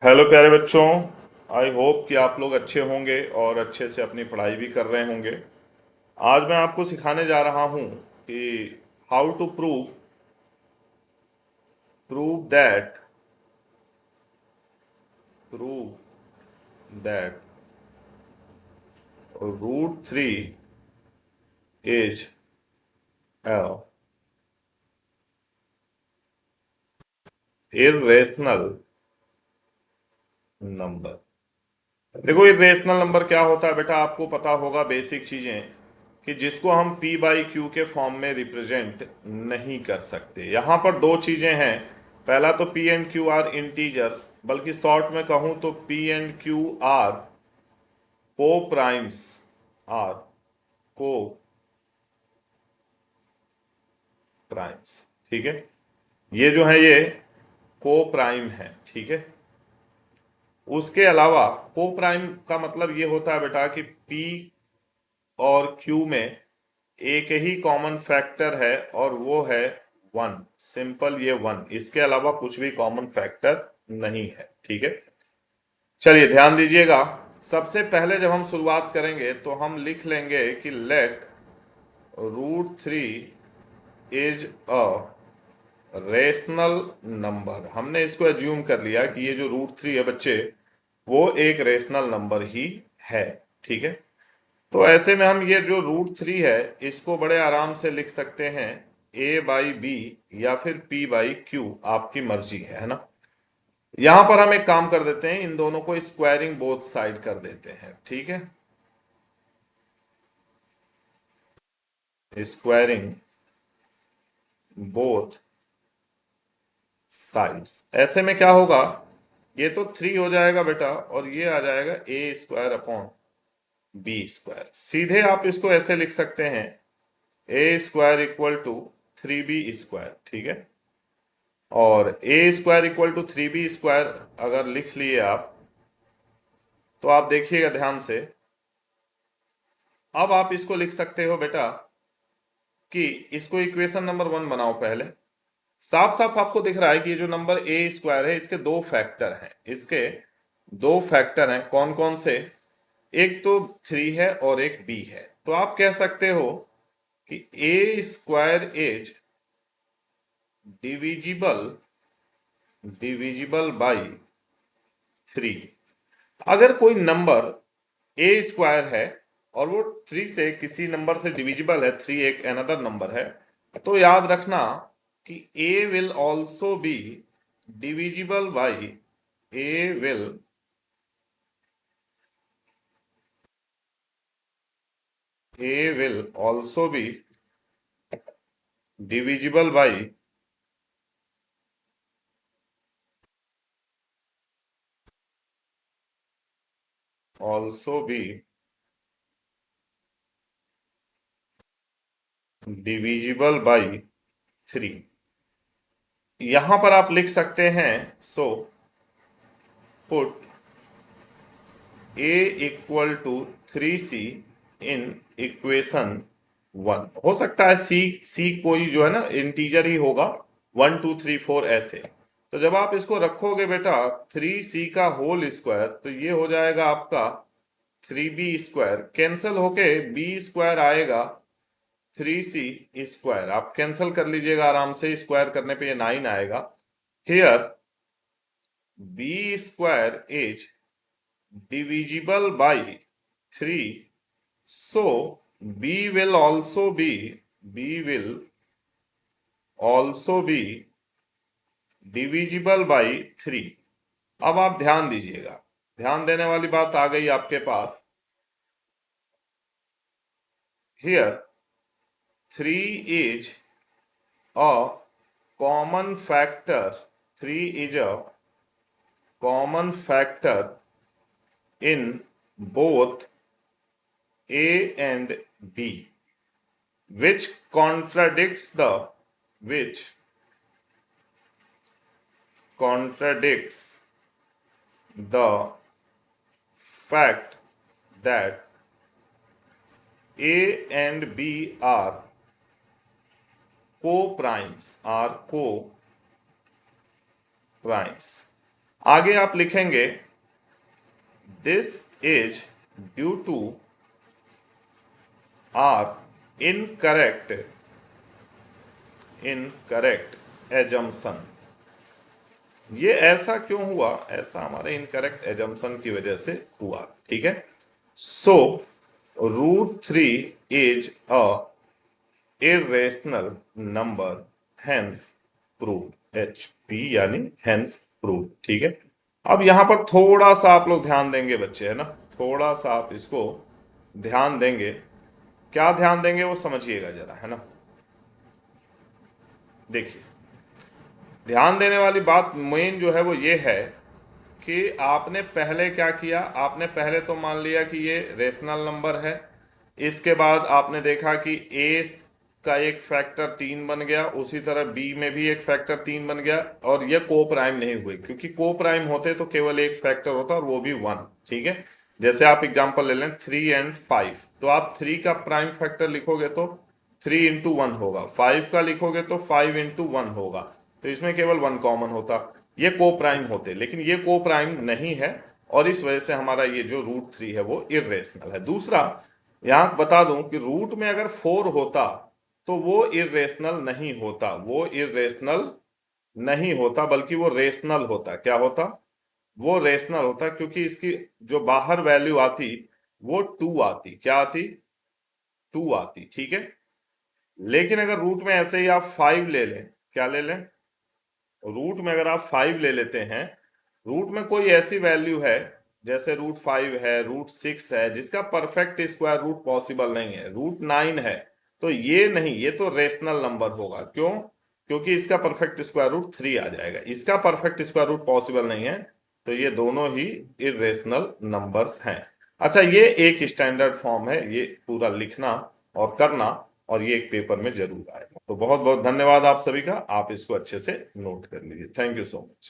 Hello प्यारे बच्चों। I hope कि आप लोग अच्छे होंगे और अच्छे से अपनी पढ़ाई भी कर रहे होंगे। आज मैं आपको सिखाने जा रहा हूँ कि how to prove that √3 is a irrational number. देखो, इरेशनल नंबर क्या होता है बेटा, आपको पता होगा बेसिक चीजें कि जिसको हम p बाई क्यू के फॉर्म में रिप्रेजेंट नहीं कर सकते। यहां पर दो चीजें हैं। पहला तो p and q are integers, बल्कि शॉर्ट में कहूं तो p and q are coprimes are coprimes. ठीक है, ये जो है ये को प्राइम है। ठीक है, उसके अलावा को प्राइम का मतलब ये होता है बेटा कि p और Q में एक ही कॉमन फैक्टर है और वो है वन। सिंपल, ये वन, इसके अलावा कुछ भी कॉमन फैक्टर नहीं है। ठीक है, चलिए ध्यान दीजिएगा। सबसे पहले जब हम शुरुआत करेंगे तो हम लिख लेंगे कि let √3 is a rational number. हमने इसको एज्यूम कर लिया कि ये जो √3 है बच्चे, वो एक रेशनल नंबर ही है। ठीक है, तो ऐसे में हम ये जो √3 है इसको बड़े आराम से लिख सकते हैं a/b या फिर p/q, आपकी मर्जी है ना। यहां पर हम एक काम कर देते हैं, इन दोनों को स्क्वायरिंग बोथ साइड कर देते हैं। ठीक है, स्क्वायरिंग बोथ साइड्स। ऐसे में क्या होगा, ये तो 3 हो जाएगा बेटा और ये आ जाएगा a² अपॉन b²। सीधे आप इसको ऐसे लिख सकते हैं a² = 3b²। ठीक है, और a² = 3b² अगर लिख लिए आप, तो आप देखिएगा ध्यान से। अब आप इसको लिख सकते हो बेटा कि इसको इक्वेशन नंबर 1 बनाओ पहले। साफ साफ आपको दिख रहा है कि ये जो नंबर a² है इसके दो फैक्टर हैं। इसके दो फैक्टर हैं, कौन कौन से? एक तो 3 है और एक b है। तो आप कह सकते हो कि a² is divisible divisible by 3। अगर कोई नंबर a² है और वो 3 से किसी नंबर से डिविजिबल है, 3 एक अनदर नंबर है, तो याद रखना कि a will also be divisible by a will a will also be divisible by also be divisible by 3। यहां पर आप लिख सकते हैं, so put a equal to 3c in equation 1। हो सकता है सी कोई जो है ना इंटीजर ही होगा, 1 2 3 4 ऐसे। तो जब आप इसको रखोगे बेटा 3c का होल स्क्वायर, तो ये हो जाएगा आपका 3b²। कैंसिल होके b² आएगा 3c²। आप कैंसिल कर लीजिएगा आराम से, स्क्वायर करने पे ये 9 आएगा। Here b² is divisible by 3, so b will also be divisible by 3। अब आप ध्यान दीजिएगा, ध्यान देने वाली बात आ गई आपके पास। Here 3 is a common factor 3 is a common factor in both a and b, which contradicts which contradicts the fact that a and b are co-primes। आगे आप लिखेंगे this is due to our incorrect assumption. ये ऐसा क्यों हुआ? ऐसा हमारे incorrect assumption की वजह से हुआ। ठीक है। सो √3 is a irrational number, hence prove. HP यानी हेंस प्रूव। ठीक है। अब यहां पर थोड़ा सा आप लोग ध्यान देंगे बच्चे, है ना, थोड़ा सा आप इसको ध्यान देंगे। क्या ध्यान देंगे वो समझिएगा जरा, है ना। देखिए, ध्यान देने वाली बात मेन जो है वो ये है कि आपने पहले क्या किया। आपने पहले तो मान लिया कि ये रेशनल नंबर है। इसके बाद आपने देखा कि ए का एक फैक्टर 3 बन गया, उसी तरह बी में भी एक फैक्टर 3 बन गया, और ये को प्राइम नहीं हुए, क्योंकि को प्राइम होते तो केवल एक फैक्टर होता और वो भी 1। ठीक है। जैसे आप एग्जांपल ले लें 3 और 5, तो आप 3 का प्राइम फैक्टर लिखोगे तो 3 इंटू 1 होगा, 5 का लिखोगे तो 5 इंटू 1 होगा, तो इसमें केवल 1 कॉमन होता। ये को प्राइम होते, लेकिन ये को प्राइम नहीं है, और इस वजह से हमारा ये जो √3 है वो इरेशनल है। दूसरा, यहां बता दूं कि रूट में अगर 4 होता तो वो इरेशनल नहीं होता, वो इरेशनल नहीं होता, बल्कि वो रेशनल होता। क्या होता? वो रेशनल होता, क्योंकि इसकी जो बाहर वैल्यू आती वो 2 आती। क्या आती? 2 आती। ठीक है। लेकिन अगर रूट में ऐसे ही आप 5 ले लें, क्या ले लें? रूट में अगर आप 5 ले लेते हैं, रूट में कोई ऐसी वैल्यू है, जैसे √5 है, √6 है, जिसका परफेक्ट स्क्वायर रूट पॉसिबल नहीं है, √9 है, तो ये नहीं, ये तो रेशनल नंबर होगा। क्यों? क्योंकि इसका परफेक्ट स्क्वायर रूट 3 आ जाएगा, इसका परफेक्ट स्क्वायर रूट पॉसिबल नहीं है, तो ये दोनों ही इरेशनल नंबर्स हैं। अच्छा, ये एक स्टैंडर्ड फॉर्म है, ये पूरा लिखना और करना, और ये एक पेपर में जरूर आएगा। तो बहुत बहुत धन्यवाद आप सभी का, आप इसको अच्छे से नोट कर लीजिए। Thank you so much.